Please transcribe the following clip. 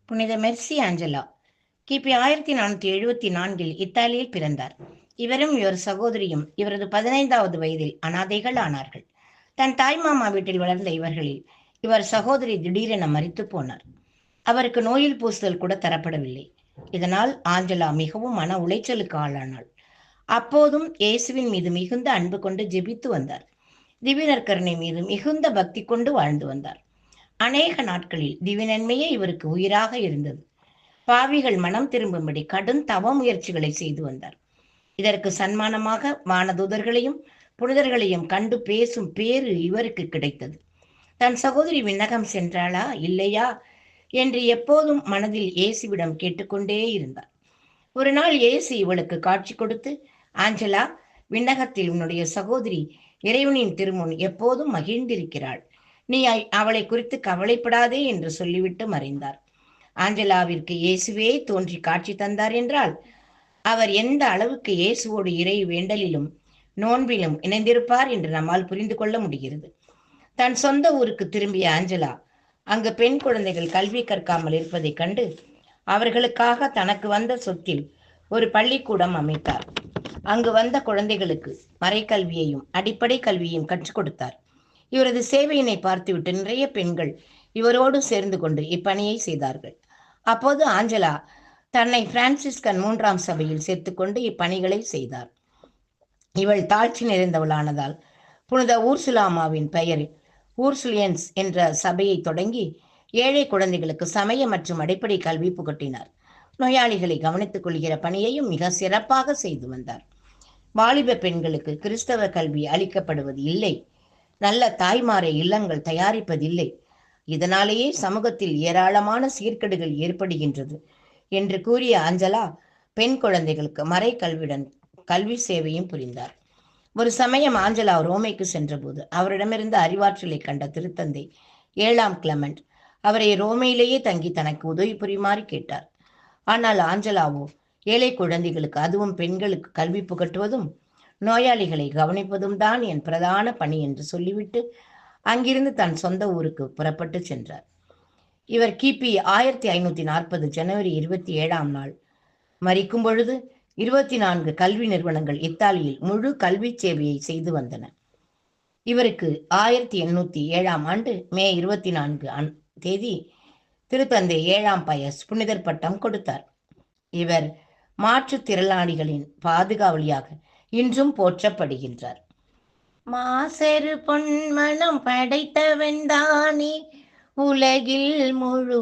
புனித Mercy Angela கிபி 1474 இத்தாலியில் பிறந்தார். இவரும் இவர் சகோதரியும் இவரது 15வது வயதில் அனாதைகள் ஆனார்கள். தன் தாய்மாமா வீட்டில் வளர்ந்த இவர்களில் இவர் சகோதரி திடீரென மரித்து போனார். அவருக்கு நோயில் பூசுதல் கூட தரப்படவில்லை. இதனால் ஆஞ்சலா மிகவும் மன உளைச்சலுக்கு ஆளானாள். அப்போதும் இயேசுவின் மீது மிகுந்த அன்பு கொண்டு ஜெபித்து வந்தார். திவ்யநற்கருணை மீது மிகுந்த பக்தி கொண்டு வாழ்ந்து வந்தார். அநேக நாட்களில் திவ்யநன்மையே இவருக்கு உயிராக இருந்தது. பாவிகள் மனம் திரும்பும்படி கடும் தவ முயற்சிகளை செய்து வந்தார். இதற்கு சன்மானமாக வானதூதர்களையும் புனிதர்களையும் கண்டு பேசும் பேறு இவருக்கு கிடைத்தது. தன் சகோதரி விண்ணகம் சென்றாளா இல்லையா என்று எப்போதும் மனதில் இயேசுவிடம் கேட்டுக்கொண்டே இருந்தார். ஒரு நாள் இயேசு இவளுக்கு காட்சி கொடுத்து, ஆஞ்சலா, விண்ணகத்தில் உன்னுடைய சகோதரி இறைவனின் திருமுன் எப்போதும் மகிழ்ந்திருக்கிறாள். நீ அவளை குறித்து கவலைப்படாதே என்று சொல்லிவிட்டு மறைந்தார். ஆஞ்சலாவிற்கு இயேசுவே தோன்றி காட்சி தந்தார் என்றால் அவர் எந்த அளவுக்கு இயேசுவோடு இறை வேண்டலிலும் நோன்பிலும் இணைந்திருப்பார் என்று நம்மால் புரிந்து கொள்ள முடிகிறது. தன் சொந்த ஊருக்கு திரும்பிய ஆஞ்சலா அங்கு பெண் குழந்தைகள் கல்வி கற்காமல் இருப்பதைக் கண்டு அவர்களுக்காக தனக்கு வந்த சொத்தில் ஒரு பள்ளிக்கூடம் அமைத்தார். அங்கு வந்த குழந்தைகளுக்கு மறைக்கல்வியையும் அடிப்படை கல்வியையும் கற்றுக் கொடுத்தார். இவரது சேவையினை பார்த்துவிட்டு நிறைய பெண்கள் இவரோடு சேர்ந்து கொண்டு இப்பணியை செய்தார்கள். அப்போது ஆஞ்சலா தன்னை பிரான்சிஸ்கன் 3ஆம் சபையில் சேர்த்துக்கொண்டு இப்பணிகளை செய்தார். இவள் தாழ்ச்சி நிறைந்தவளானதால் புனித ஊர்சுலாமாவின் பெயரில் ஊர்சுலியன்ஸ் என்ற சபையை தொடங்கி ஏழை குழந்தைகளுக்கு சமய மற்றும் அடிப்படை கல்வி புகட்டினார். நோயாளிகளை கவனித்துக் கொள்கிற பணியையும் மிக சிறப்பாக செய்து வந்தார். வாலிப பெண்களுக்கு கிறிஸ்தவ கல்வி அளிக்கப்படுவது இல்லை, நல்ல தாய்மாரை இல்லங்கள் தயாரிப்பதில்லை, இதனாலேயே சமூகத்தில் ஏராளமான சீர்கேடுகள் ஏற்படுகின்றது என்று கூறிய ஆஞ்சலா பெண் குழந்தைகளுக்கு மறை கல்வியுடன் கல்வி சேவையும் புரிந்தார். ஒரு சமயம் ஆஞ்சலா ரோமைக்கு சென்றபோது அவரிடமிருந்து அறிவாற்றலை கண்ட திருத்தந்தை 7ஆம் கிளமெண்ட் அவரை ரோமையிலேயே தங்கி தனக்கு உதவி புரியுமாறு கேட்டார். ஆனால் ஆஞ்சலாவோ ஏழை குழந்தைகளுக்கு, அதுவும் பெண்களுக்கு கல்வி புகட்டுவதும் நோயாளிகளை கவனிப்பதும் தான் என் பிரதான பணி என்று சொல்லிவிட்டு அங்கிருந்து தன் சொந்த ஊருக்கு புறப்பட்டு சென்றார். இவர் கிபி 1540 ஜனவரி 27ஆம் நாள் மரிக்கும் பொழுது 24 கல்வி நிறுவனங்கள் இத்தாலியில் முழு கல்வி சேவையை செய்து வந்தன. இவருக்கு 1807ஆம் ஆண்டு மே 24 தேதி திருத்தந்தை 7ஆம் பயஸ் புனிதர் பட்டம் கொடுத்தார். இவர் மாற்றுத்திறனாளிகளின் பாதுகாவலியாக இன்றும் போற்றப்படுகின்றார். மாசெரு பொன்மனம் படைத்தவன் தானே உலகில் முழு